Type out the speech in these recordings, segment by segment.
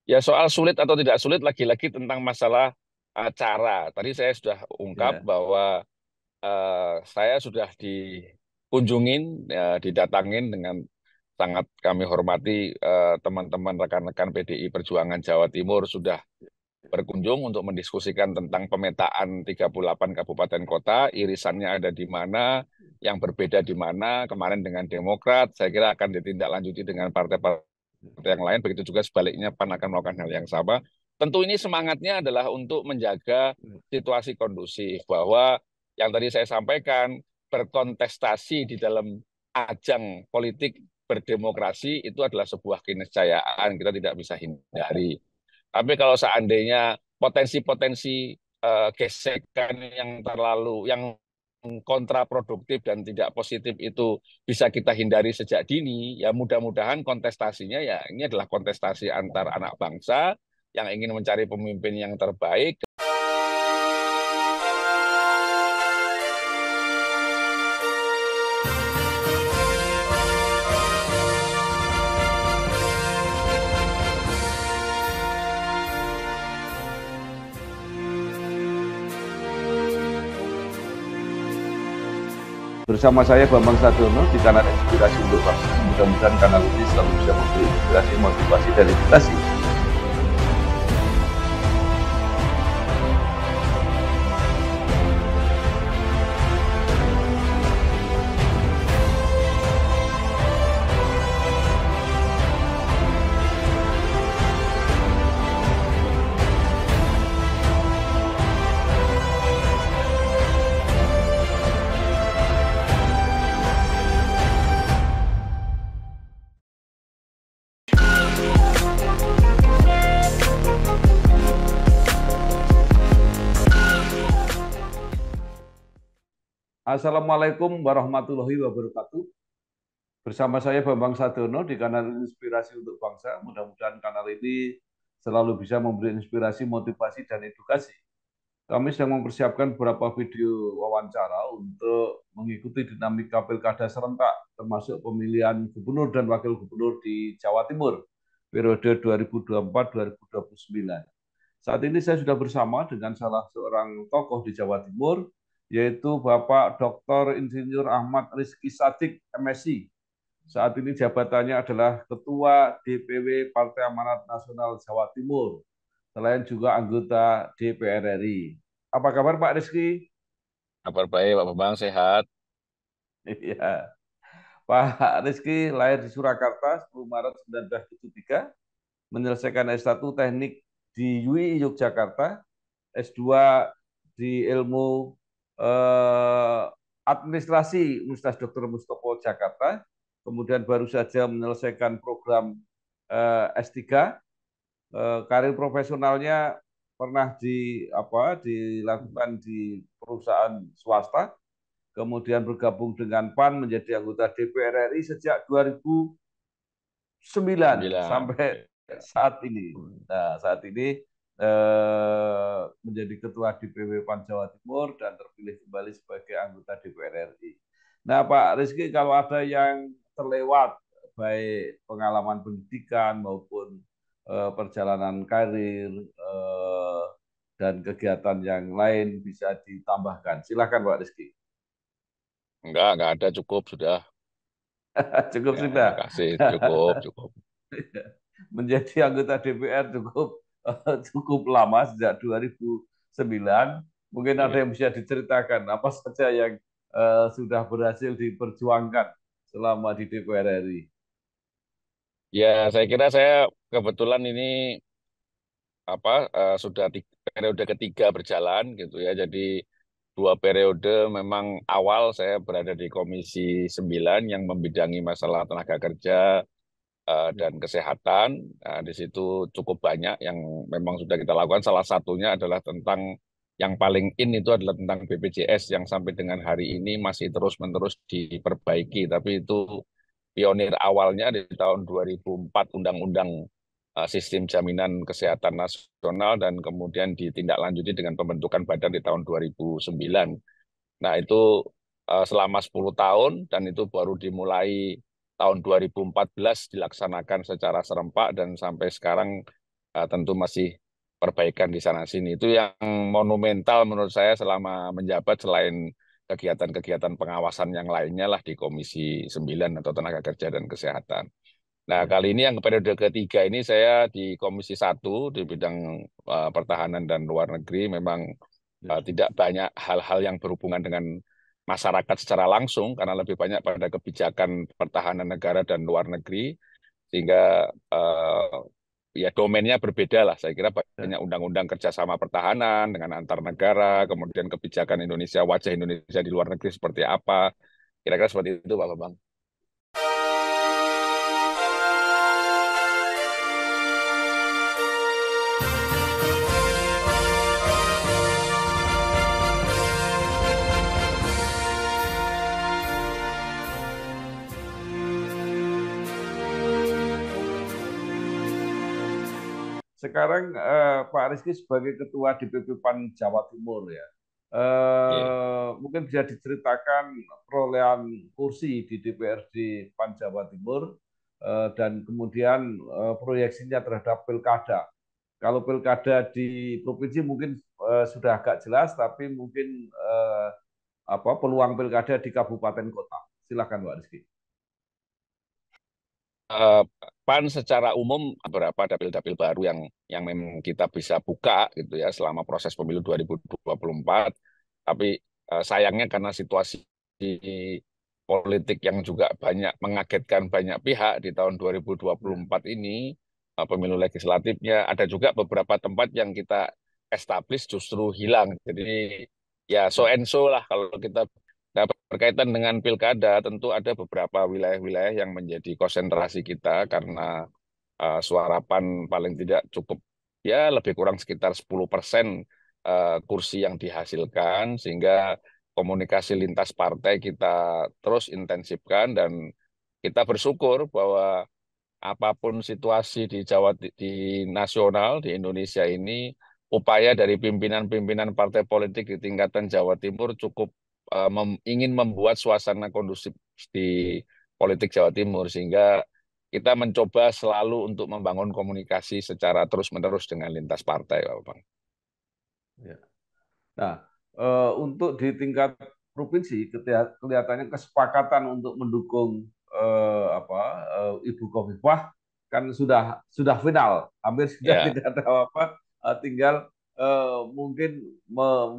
Ya soal sulit atau tidak sulit lagi-lagi tentang masalah cara. Tadi saya sudah ungkap Ya. bahwa saya sudah dikunjungin, didatangin dengan sangat kami hormati teman-teman rekan-rekan PDI Perjuangan Jawa Timur sudah berkunjung untuk mendiskusikan tentang pemetaan 38 kabupaten kota, irisannya ada di mana, yang berbeda di mana, kemarin dengan Demokrat, saya kira akan ditindaklanjuti dengan partai-partai yang lain, begitu juga sebaliknya PAN akan melakukan hal yang sama. Tentu ini semangatnya adalah untuk menjaga situasi kondusif, bahwa yang tadi saya sampaikan, berkontestasi di dalam ajang politik berdemokrasi itu adalah sebuah keniscayaan, kita tidak bisa hindari. Tapi kalau seandainya potensi-potensi gesekan yang terlalu, yang kontraproduktif dan tidak positif itu bisa kita hindari sejak dini, ya mudah-mudahan kontestasinya ya ini adalah kontestasi antar anak bangsa yang ingin mencari pemimpin yang terbaik. Bersama saya Bambang Sadiono di kanal Inspirasi untuk Bangsa. Mudah-mudahan kanal ini selalu bisa memberi inspirasi, motivasi, dan edukasi. Assalamualaikum warahmatullahi wabarakatuh. Bersama saya Bambang Sadiono di kanal Inspirasi untuk Bangsa. Mudah-mudahan kanal ini selalu bisa memberi inspirasi, motivasi, dan edukasi. Kami sedang mempersiapkan beberapa video wawancara untuk mengikuti dinamika pilkada serentak, termasuk pemilihan gubernur dan wakil gubernur di Jawa Timur, periode 2024-2029. Saat ini saya sudah bersama dengan salah seorang tokoh di Jawa Timur, yaitu Bapak Dr. Insinyur Ahmad Rizky Sadik, MSI. Saat ini jabatannya adalah Ketua DPW Partai Amanat Nasional Jawa Timur, selain juga anggota DPR RI. Apa kabar Pak Rizky? Kabar baik, Pak Bambang, sehat. Iya. Pak Rizky lahir di Surakarta 10 Maret 1973, menyelesaikan S1 Teknik di UI Yogyakarta, S2 di ilmu eh, administrasi Universitas Dr. Mustopo Jakarta, kemudian baru saja menyelesaikan program S3. Karir profesionalnya pernah dilakukan di perusahaan swasta, kemudian bergabung dengan PAN menjadi anggota DPR RI sejak 2009 Sembilan. sampai Ya. saat ini. Nah, saat ini menjadi ketua DPW PAN Jawa Timur dan terpilih kembali sebagai anggota DPR RI. Nah, Pak Rizky, kalau ada yang terlewat, baik pengalaman pendidikan maupun perjalanan karir dan kegiatan yang lain bisa ditambahkan. Silakan, Pak Rizky. Enggak ada, cukup sudah. Cukup Ya, sudah. terima kasih, cukup, cukup. Menjadi anggota DPR cukup lama sejak 2009. Mungkin ada Iya. yang bisa diceritakan apa saja yang sudah berhasil diperjuangkan selama di DPR RI. Ya, saya kira saya kebetulan ini sudah periode ketiga berjalan gitu ya. Jadi dua periode memang awal saya berada di Komisi 9 yang membidangi masalah tenaga kerja dan kesehatan. Nah, di situ cukup banyak yang memang sudah kita lakukan. Salah satunya adalah tentang yang paling in itu adalah tentang BPJS yang sampai dengan hari ini masih terus-menerus diperbaiki. Tapi itu pionir awalnya di tahun 2004 Undang-Undang Sistem Jaminan Kesehatan Nasional dan kemudian ditindaklanjuti dengan pembentukan badan di tahun 2009. Nah, itu selama 10 tahun dan itu baru dimulai tahun 2014 dilaksanakan secara serempak dan sampai sekarang tentu masih perbaikan di sana sini. Itu yang monumental menurut saya selama menjabat selain kegiatan-kegiatan pengawasan yang lainnya lah di Komisi 9 atau Tenaga Kerja dan Kesehatan. Nah, Ya, kali ini yang periode ketiga ini saya di Komisi 1 di bidang pertahanan dan luar negeri memang ya, tidak banyak hal-hal yang berhubungan dengan masyarakat secara langsung karena lebih banyak pada kebijakan pertahanan negara dan luar negeri sehingga ya domainnya berbeda lah. Saya kira ya. banyak undang-undang kerjasama pertahanan dengan antar negara, kemudian kebijakan Indonesia, wajah Indonesia di luar negeri seperti apa. Kira-kira seperti itu, Pak Bambang. Sekarang Pak Rizky sebagai Ketua DPP PAN Jawa Timur ya, Oke. mungkin bisa diceritakan perolehan kursi di DPRD PAN Jawa Timur dan kemudian proyeksinya terhadap pilkada. Kalau pilkada di provinsi mungkin sudah agak jelas, tapi mungkin peluang pilkada di kabupaten kota. Silakan Pak Rizky. Eh, PAN secara umum beberapa dapil-dapil baru yang memang kita bisa buka gitu ya selama proses pemilu 2024. Tapi sayangnya karena situasi politik yang juga banyak mengagetkan banyak pihak di tahun Ya, 2024 ini, pemilu legislatifnya ada juga beberapa tempat yang kita establish justru hilang. Jadi ya so ya, and so lah kalau kita. Nah, berkaitan dengan pilkada, tentu ada beberapa wilayah-wilayah yang menjadi konsentrasi kita karena suara PAN paling tidak cukup ya lebih kurang sekitar 10% kursi yang dihasilkan, sehingga komunikasi lintas partai kita terus intensifkan dan kita bersyukur bahwa apapun situasi di di nasional di Indonesia ini, upaya dari pimpinan-pimpinan partai politik di tingkatan Jawa Timur cukup ingin membuat suasana kondusif di politik Jawa Timur sehingga kita mencoba selalu untuk membangun komunikasi secara terus-menerus dengan lintas partai, Pak Bang. ya. Nah, untuk di tingkat provinsi kelihatannya kesepakatan untuk mendukung Ibu Khofifah kan sudah final, hampir sudah Ya. tidak ada apa-apa, tinggal mungkin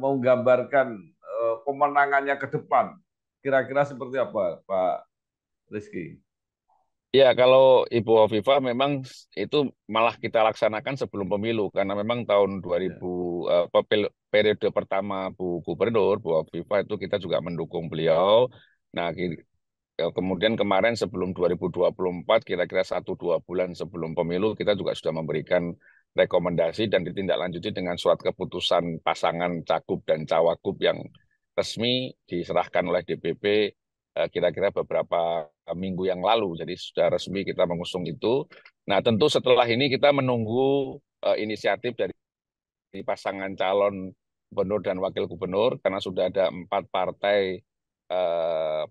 menggambarkan pemenangannya ke depan. Kira-kira seperti apa, Pak Rizky? Ya, kalau Ibu Hovifah memang itu malah kita laksanakan sebelum pemilu karena memang tahun Ya, 2000 periode pertama Bu Gubernur Bu Hovifah itu kita juga mendukung beliau. Nah, kemudian kemarin sebelum 2024 kira-kira 1-2 bulan sebelum pemilu kita juga sudah memberikan rekomendasi dan ditindaklanjuti dengan surat keputusan pasangan cagup dan cawagup yang resmi diserahkan oleh DPP kira-kira beberapa minggu yang lalu. Jadi sudah resmi kita mengusung itu. Nah, tentu setelah ini kita menunggu inisiatif dari pasangan calon gubernur dan wakil gubernur karena sudah ada 4 partai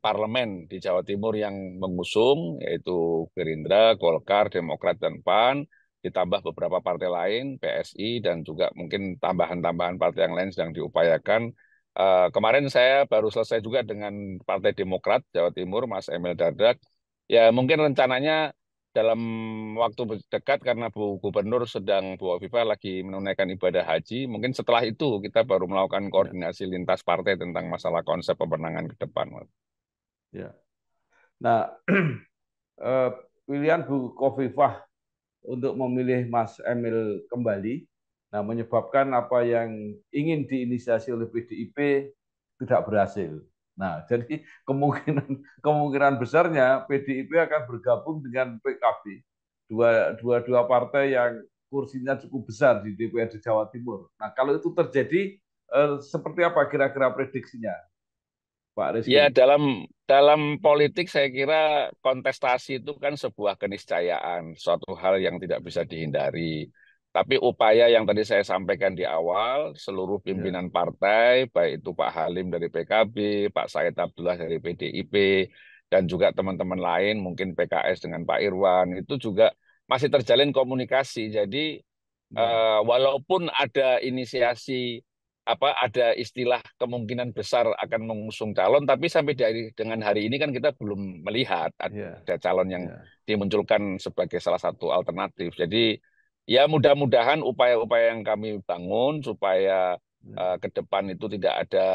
parlemen di Jawa Timur yang mengusung, yaitu Gerindra, Golkar, Demokrat, dan PAN, ditambah beberapa partai lain, PSI, dan juga mungkin tambahan-tambahan partai yang lain sedang diupayakan. Kemarin saya baru selesai juga dengan Partai Demokrat Jawa Timur, Mas Emil Dardak. Ya mungkin rencananya dalam waktu dekat karena Bu Gubernur sedang Bu Hovifah lagi menunaikan ibadah haji, mungkin setelah itu kita baru melakukan ya, koordinasi lintas partai tentang masalah konsep pemenangan ke depan, Mas. ya. Nah, eh, pilihan Bu Khofifah untuk memilih Mas Emil kembali, nah menyebabkan apa yang ingin diinisiasi oleh PDIP tidak berhasil. Nah, jadi kemungkinan kemungkinan besarnya PDIP akan bergabung dengan PKB, dua partai yang kursinya cukup besar di DPRD Jawa Timur. Nah, kalau itu terjadi, seperti apa kira-kira prediksinya, Pak Ya, Rizky? dalam politik saya kira kontestasi itu kan sebuah keniscayaan, suatu hal yang tidak bisa dihindari. Tapi upaya yang tadi saya sampaikan di awal, seluruh Ya, pimpinan partai, baik itu Pak Halim dari PKB, Pak Said Abdullah dari PDIP, dan juga teman-teman lain, mungkin PKS dengan Pak Irwan, itu juga masih terjalin komunikasi. Jadi Ya, walaupun ada inisiasi ada istilah kemungkinan besar akan mengusung calon, tapi sampai dengan hari ini kan kita belum melihat ya, ada calon yang ya. dimunculkan sebagai salah satu alternatif. Jadi ya mudah-mudahan upaya-upaya yang kami bangun supaya Ya. ke depan itu tidak ada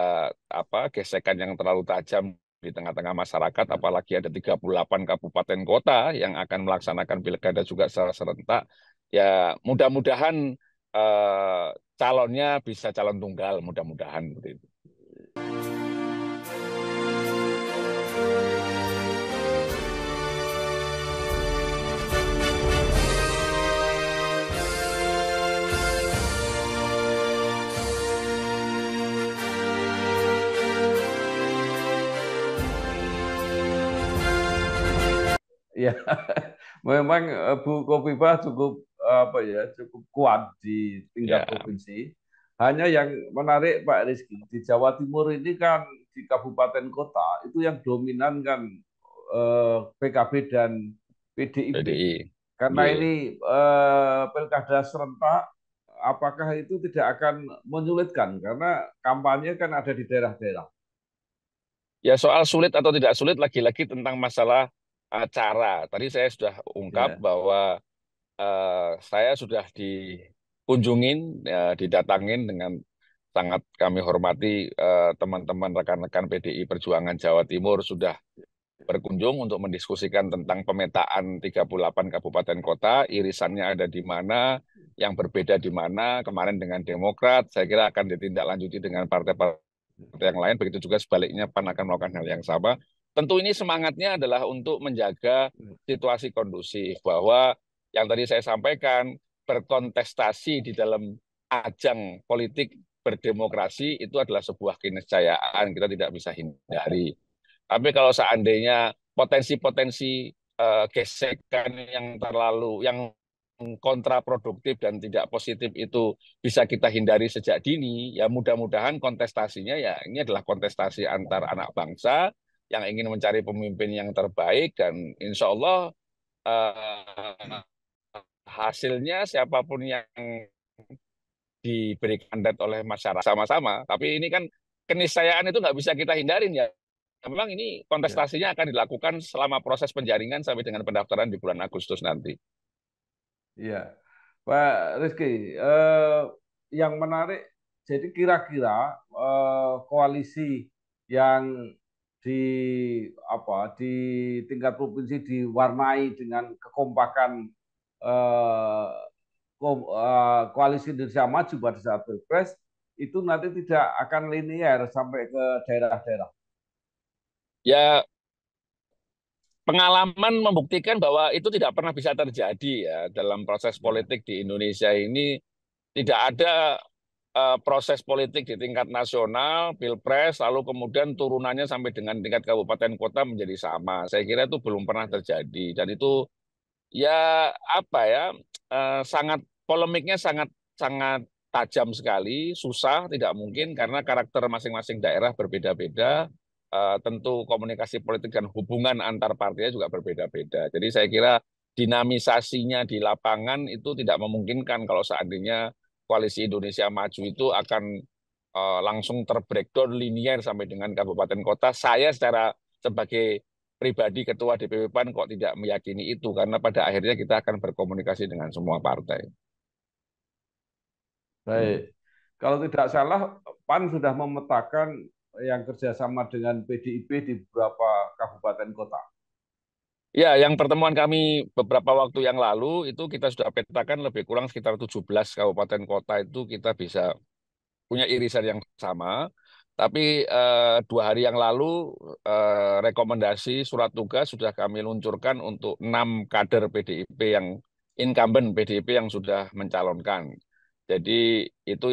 gesekan yang terlalu tajam di tengah-tengah masyarakat, Ya. apalagi ada 38 kabupaten kota yang akan melaksanakan pilkada juga secara serentak. Ya mudah-mudahan eh, calonnya bisa calon tunggal, mudah-mudahan seperti itu. Ya, memang Bu Kofifa cukup apa ya, cukup kuat di tingkat Ya, provinsi. Hanya yang menarik Pak Rizky, di Jawa Timur ini kan di kabupaten kota itu yang dominan kan PKB dan PDIP. PDI. Karena Ye. ini pilkada serentak, apakah itu tidak akan menyulitkan? Karena kampanye kan ada di daerah-daerah. Ya soal sulit atau tidak sulit lagi-lagi tentang masalah cara. Tadi saya sudah ungkap Ya, bahwa saya sudah dikunjungin, didatangin dengan sangat kami hormati teman-teman rekan-rekan PDI Perjuangan Jawa Timur sudah berkunjung untuk mendiskusikan tentang pemetaan 38 kabupaten kota, irisannya ada di mana, yang berbeda di mana, kemarin dengan Demokrat, saya kira akan ditindaklanjuti dengan partai-partai yang lain, begitu juga sebaliknya PAN akan melakukan hal yang sama. Tentu ini semangatnya adalah untuk menjaga situasi kondusif, bahwa yang tadi saya sampaikan, berkontestasi di dalam ajang politik berdemokrasi itu adalah sebuah keniscayaan, kita tidak bisa hindari. Tapi kalau seandainya potensi-potensi gesekan yang terlalu, yang kontraproduktif dan tidak positif itu bisa kita hindari sejak dini, ya mudah-mudahan kontestasinya ya ini adalah kontestasi antar anak bangsa yang ingin mencari pemimpin yang terbaik dan insya Allah eh, hasilnya siapapun yang diberikan mandat oleh masyarakat sama-sama. Tapi ini kan keniscayaan itu nggak bisa kita hindarin ya. Memang ini ya, kontestasinya akan dilakukan selama proses penjaringan sampai dengan pendaftaran di bulan Agustus nanti. ya. Pak Rizky, yang menarik, jadi kira-kira koalisi yang di di tingkat provinsi diwarnai dengan kekompakan eh, koalisi Indonesia Maju pada saat pilpres itu nanti tidak akan linear sampai ke daerah-daerah. Ya, pengalaman membuktikan bahwa itu tidak pernah bisa terjadi ya dalam proses Ya, politik di Indonesia ini. Tidak ada proses politik di tingkat nasional, pilpres, lalu kemudian turunannya sampai dengan tingkat kabupaten kota menjadi sama. Saya kira itu belum pernah terjadi dan itu ya sangat polemiknya sangat sangat tajam sekali, susah, tidak mungkin karena karakter masing-masing daerah berbeda-beda. Tentu komunikasi politik dan hubungan antar partai juga berbeda-beda. Jadi saya kira dinamisasinya di lapangan itu tidak memungkinkan kalau seandainya koalisi Indonesia Maju itu akan langsung terbreakdown linier sampai dengan kabupaten kota. Saya sebagai pribadi ketua DPP PAN kok tidak meyakini itu karena pada akhirnya kita akan berkomunikasi dengan semua partai. baik. Hmm. Kalau tidak salah, PAN sudah memetakan yang kerjasama dengan PDIP di beberapa kabupaten kota. Ya, yang pertemuan kami beberapa waktu yang lalu itu kita sudah petakan lebih kurang sekitar 17 kabupaten kota itu kita bisa punya irisan yang sama. Tapi 2 hari yang lalu rekomendasi surat tugas sudah kami luncurkan untuk 6 kader PDIP yang incumbent PDIP yang sudah mencalonkan. Jadi itu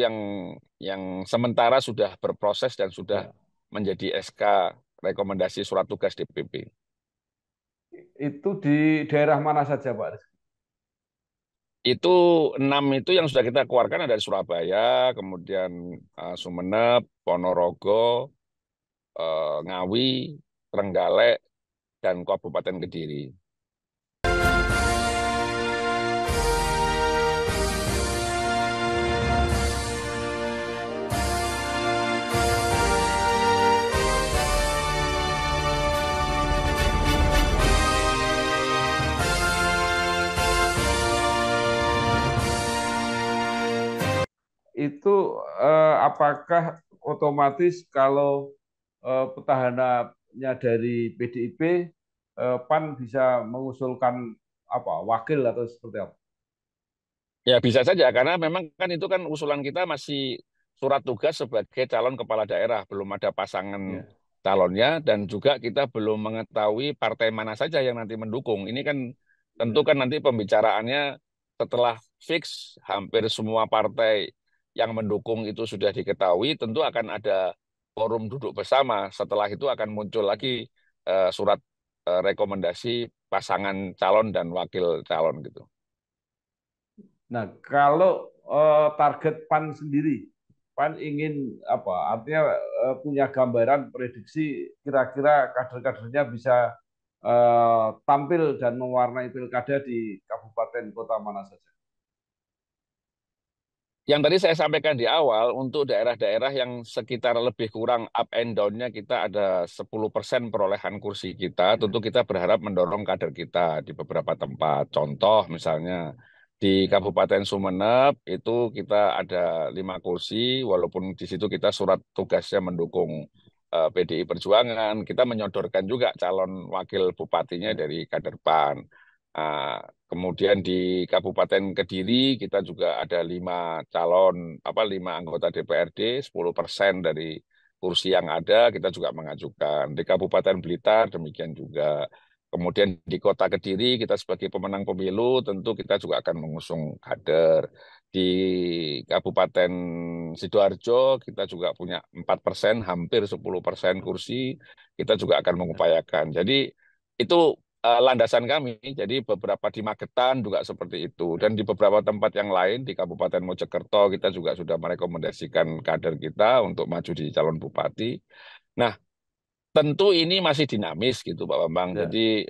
yang sementara sudah berproses dan sudah Ya. menjadi SK rekomendasi surat tugas DPP. Itu di daerah mana saja, Pak Rizky? Itu 6 itu yang sudah kita keluarkan ada di Surabaya, kemudian Sumeneb, Ponorogo, Ngawi, Trenggalek, dan Kabupaten Kediri. itu apakah otomatis kalau petahananya dari PDIP, PAN bisa mengusulkan apa wakil atau seperti apa? Ya bisa saja karena memang kan itu kan usulan kita masih surat tugas sebagai calon kepala daerah, belum ada pasangan Ya, calonnya dan juga kita belum mengetahui partai mana saja yang nanti mendukung. Ini kan tentu ya, kan nanti pembicaraannya setelah fix hampir semua partai yang mendukung itu sudah diketahui, tentu akan ada forum duduk bersama. Setelah itu akan muncul lagi surat rekomendasi pasangan calon dan wakil calon gitu. nah, kalau target PAN sendiri, PAN ingin apa? Artinya punya gambaran prediksi kira-kira kader-kadernya bisa tampil dan mewarnai pilkada di kabupaten kota mana saja. Yang tadi saya sampaikan di awal, untuk daerah-daerah yang sekitar lebih kurang up and down-nya kita ada 10% perolehan kursi kita, Ya, tentu kita berharap mendorong kader kita di beberapa tempat. Contoh misalnya di ya, Kabupaten Sumeneb itu kita ada 5 kursi, walaupun di situ kita surat tugasnya mendukung PDI Perjuangan, kita menyodorkan juga calon wakil bupatinya ya, dari kader PAN. Ah, kemudian di Kabupaten Kediri kita juga ada 5 calon, 5 anggota DPRD, 10% dari kursi yang ada kita juga mengajukan. Di Kabupaten Blitar demikian juga. Kemudian di Kota Kediri kita sebagai pemenang pemilu tentu kita juga akan mengusung kader. Di Kabupaten Sidoarjo kita juga punya 4%, hampir 10% kursi kita juga akan ya, mengupayakan. Jadi itu landasan kami. Jadi beberapa di Magetan juga seperti itu. Dan di beberapa tempat yang lain di Kabupaten Mojokerto kita juga sudah merekomendasikan kader kita untuk maju di calon bupati. Nah, tentu ini masih dinamis gitu Pak Bambang. ya, Jadi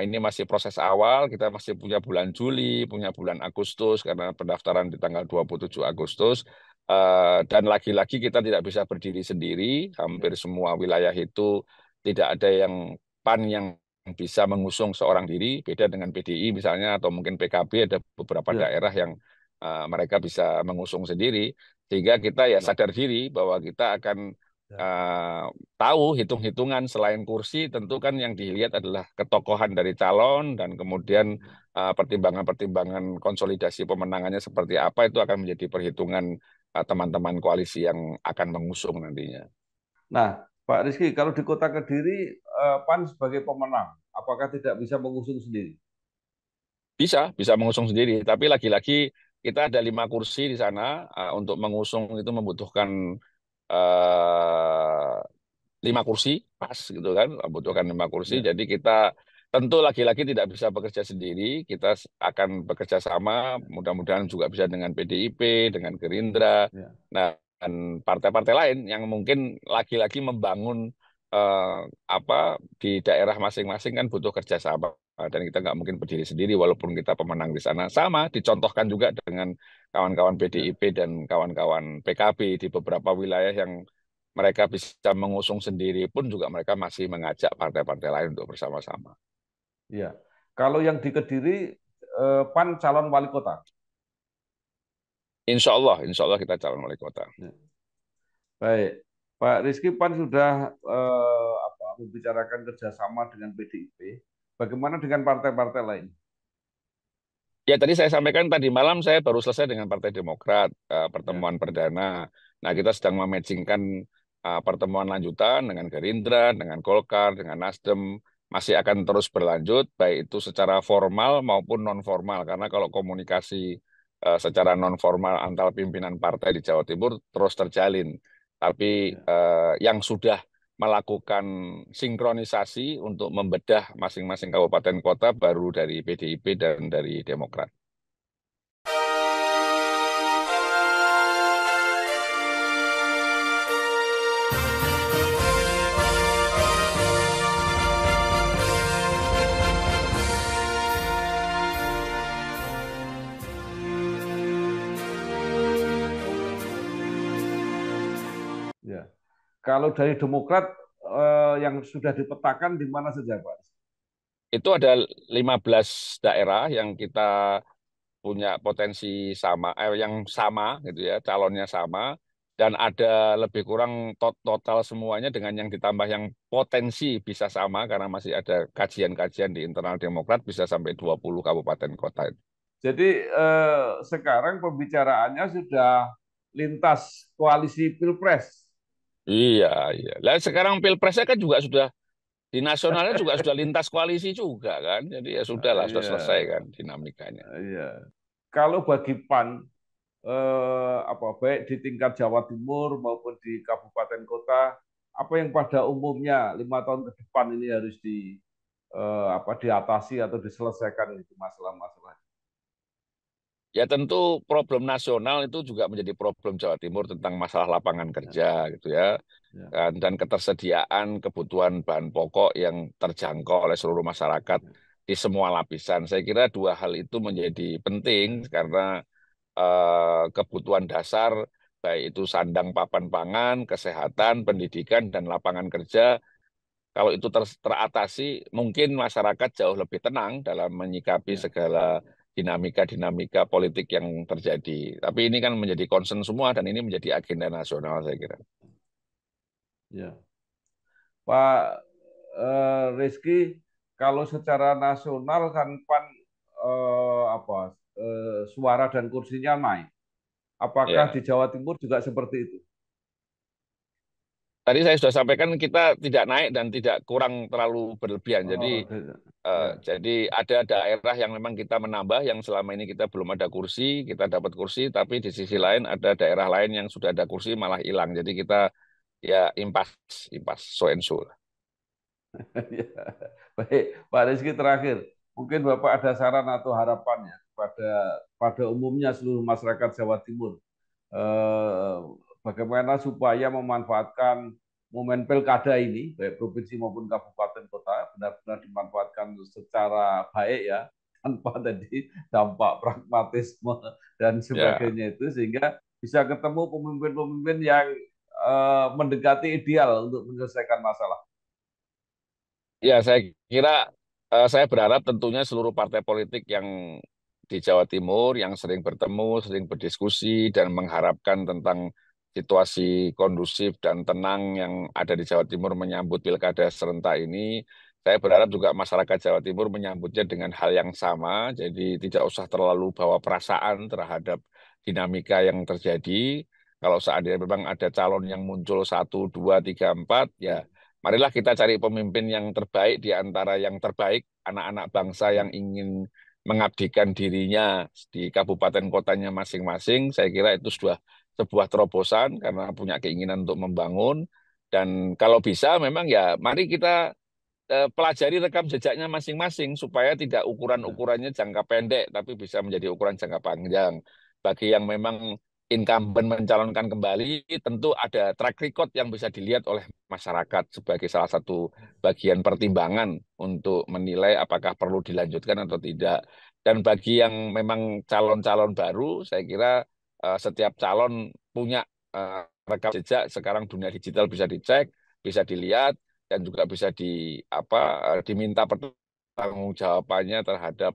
ini masih proses awal, kita masih punya bulan Juli, punya bulan Agustus karena pendaftaran di tanggal 27 Agustus. Dan lagi-lagi kita tidak bisa berdiri sendiri, hampir ya, semua wilayah itu tidak ada yang PAN yang bisa mengusung seorang diri, beda dengan PDI misalnya atau mungkin PKB ada beberapa ya, daerah yang mereka bisa mengusung sendiri. Sehingga kita ya ya, sadar diri bahwa kita akan ya, eh, tahu hitung-hitungan selain kursi tentu kan yang dilihat adalah ketokohan dari calon dan kemudian pertimbangan-pertimbangan konsolidasi pemenangannya seperti apa itu akan menjadi perhitungan teman-teman koalisi yang akan mengusung nantinya. Nah, Pak Rizky, kalau di Kota Kediri, PAN sebagai pemenang, apakah tidak bisa mengusung sendiri? Bisa mengusung sendiri, tapi lagi-lagi kita ada 5 kursi di sana untuk mengusung itu membutuhkan eh, 5 kursi pas gitu kan, membutuhkan 5 kursi. Ya, Jadi kita tentu lagi-lagi tidak bisa bekerja sendiri, kita akan bekerja sama, mudah-mudahan juga bisa dengan PDIP, dengan Gerindra, ya, nah dan partai-partai lain yang mungkin lagi-lagi membangun eh, apa di daerah masing-masing kan butuh kerjasama. Dan kita nggak mungkin berdiri sendiri walaupun kita pemenang di sana. Sama dicontohkan juga dengan kawan-kawan ya, PDIP dan kawan-kawan PKB di beberapa wilayah yang mereka bisa mengusung sendiri pun juga mereka masih mengajak partai-partai lain untuk bersama-sama. ya. Kalau yang di Kediri, PAN calon wali kota. Insya Allah kita calon wali kota. Ya. Baik, Pak Rizky, PAN sudah membicarakan kerjasama dengan PDIP. Bagaimana dengan partai-partai lain? Ya tadi saya sampaikan tadi malam saya baru selesai dengan Partai Demokrat Ya, pertemuan perdana. Nah ya, kita sedang mematchingkan pertemuan lanjutan dengan Gerindra, dengan Golkar, dengan Nasdem masih akan terus berlanjut baik itu secara formal maupun non formal karena kalau komunikasi secara non formal antar pimpinan partai di Jawa Timur terus terjalin. Tapi ya, yang sudah melakukan sinkronisasi untuk membedah masing-masing kabupaten kota baru dari PDIP dan dari Demokrat. ya. Kalau dari Demokrat yang sudah dipetakan di mana saja, Pak? Itu ada 15 daerah yang kita punya potensi sama, yang sama gitu ya, calonnya sama, dan ada lebih kurang total semuanya dengan yang ditambah yang potensi bisa sama karena masih ada kajian-kajian di internal Demokrat bisa sampai 20 kabupaten kota. Jadi sekarang pembicaraannya sudah lintas koalisi Pilpres. Iya, iya. Lah sekarang Pilpresnya kan juga sudah di nasionalnya juga sudah lintas koalisi juga kan. Jadi ya sudahlah, sudah Iya, selesai kan dinamikanya. iya. Kalau bagi PAN, apa baik di tingkat Jawa Timur maupun di kabupaten kota, apa yang pada umumnya 5 tahun ke depan ini harus apa diatasi atau diselesaikan itu masalah-masalah. Ya tentu problem nasional itu juga menjadi problem Jawa Timur tentang masalah lapangan Ya, kerja gitu ya. ya, Dan ketersediaan kebutuhan bahan pokok yang terjangkau oleh seluruh masyarakat di semua lapisan. Saya kira dua hal itu menjadi penting ya, karena kebutuhan dasar baik itu sandang papan pangan, kesehatan, pendidikan, dan lapangan kerja. Kalau itu teratasi, mungkin masyarakat jauh lebih tenang dalam menyikapi ya, segala dinamika-dinamika politik yang terjadi. Tapi ini kan menjadi concern semua dan ini menjadi agenda nasional saya kira. ya. Pak Rizky, kalau secara nasional kan PAN apa suara dan kursinya naik. Apakah di Ya, Jawa Timur juga seperti itu? tadi saya sudah sampaikan kita tidak naik dan tidak kurang terlalu berlebihan. Jadi Oh, tidak. Ya, jadi ada daerah yang memang kita menambah yang selama ini kita belum ada kursi, kita dapat kursi, tapi di sisi ya. lain ada daerah lain yang sudah ada kursi malah hilang. Jadi kita ya impas, impas, so and so. Ya. Baik, Pak Rizky terakhir, mungkin Bapak ada saran atau harapannya pada umumnya seluruh masyarakat Jawa Timur, eh, bagaimana supaya memanfaatkan momen pilkada ini, baik provinsi maupun kabupaten kota, benar-benar dimanfaatkan secara baik ya, tanpa tadi dampak pragmatisme dan Ya, sebagainya itu, sehingga bisa ketemu pemimpin-pemimpin yang mendekati ideal untuk menyelesaikan masalah. ya saya kira saya berharap tentunya seluruh partai politik yang di Jawa Timur yang sering bertemu, sering berdiskusi dan mengharapkan tentang situasi kondusif dan tenang yang ada di Jawa Timur menyambut pilkada serentak ini. Saya berharap juga masyarakat Jawa Timur menyambutnya dengan hal yang sama, jadi tidak usah terlalu bawa perasaan terhadap dinamika yang terjadi. Kalau seandainya memang ada calon yang muncul satu, dua, tiga, empat, ya marilah kita cari pemimpin yang terbaik di antara yang terbaik, anak-anak bangsa yang ingin mengabdikan dirinya di kabupaten kotanya masing-masing. Saya kira itu sudah sebuah terobosan karena punya keinginan untuk membangun. Dan kalau bisa memang ya mari kita pelajari rekam jejaknya masing-masing supaya tidak Ya, ukuran-ukurannya jangka pendek, tapi bisa menjadi ukuran jangka panjang. Bagi yang memang incumbent mencalonkan kembali, tentu ada track record yang bisa dilihat oleh masyarakat sebagai salah satu bagian pertimbangan untuk menilai apakah perlu dilanjutkan atau tidak. Dan bagi yang memang calon-calon baru, saya kira setiap calon punya rekam jejak. Sekarang dunia digital bisa dicek, bisa dilihat dan juga bisa diminta pertanggungjawabannya terhadap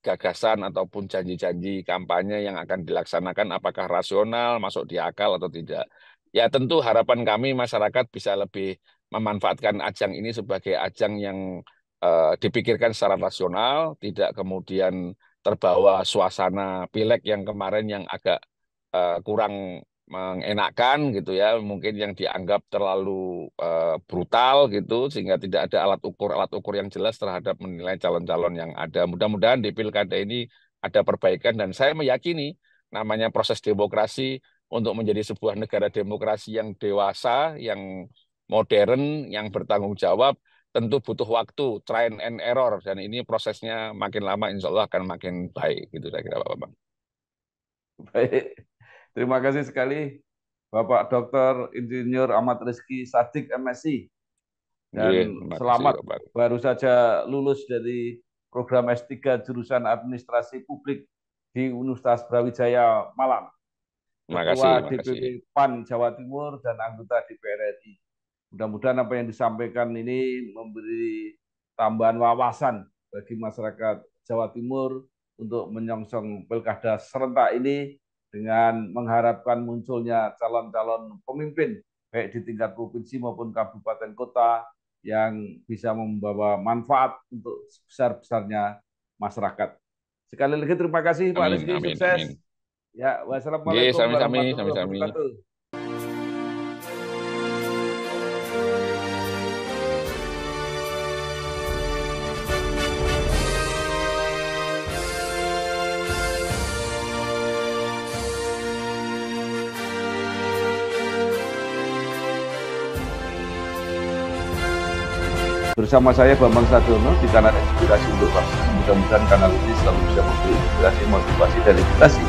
gagasan ataupun janji-janji kampanye yang akan dilaksanakan apakah rasional, masuk di akal atau tidak. Ya tentu harapan kami masyarakat bisa lebih memanfaatkan ajang ini sebagai ajang yang dipikirkan secara rasional, tidak kemudian terbawa suasana pileg yang kemarin yang agak kurang mengenakkan gitu ya, mungkin yang dianggap terlalu brutal gitu sehingga tidak ada alat ukur yang jelas terhadap menilai calon-calon yang ada. Mudah-mudahan di pilkada ini ada perbaikan dan saya meyakini namanya proses demokrasi untuk menjadi sebuah negara demokrasi yang dewasa, yang modern, yang bertanggung jawab tentu butuh waktu, try and error dan ini prosesnya makin lama insya Allah akan makin baik gitu saya kira Pak Bambang. baik. Terima kasih sekali Bapak Dr. Insinyur Ahmad Rizky Sadik MSI Iya, dan terima kasih selamat Bapak. baru saja lulus dari program S3 jurusan Administrasi Publik di Universitas Brawijaya Malang. Ketua Terima kasih. DPP PAN Jawa Timur dan anggota DPR RI. Mudah-mudahan apa yang disampaikan ini memberi tambahan wawasan bagi masyarakat Jawa Timur untuk menyongsong pilkada serentak ini dengan mengharapkan munculnya calon-calon pemimpin baik di tingkat provinsi maupun kabupaten kota yang bisa membawa manfaat untuk sebesar-besarnya masyarakat. Sekali lagi terima kasih Pak Amin, Rizky, amin, sukses. amin. Ya, Oke, wassalamualaikum sami-sami, warahmatullahi sami-sami. wabarakatuh. Bersama saya Bambang Sadiono di kanal Inspirasi untuk Bangsa. Mudah-mudahan kanal ini selalu bisa memberi inspirasi, motivasi, dan edukasi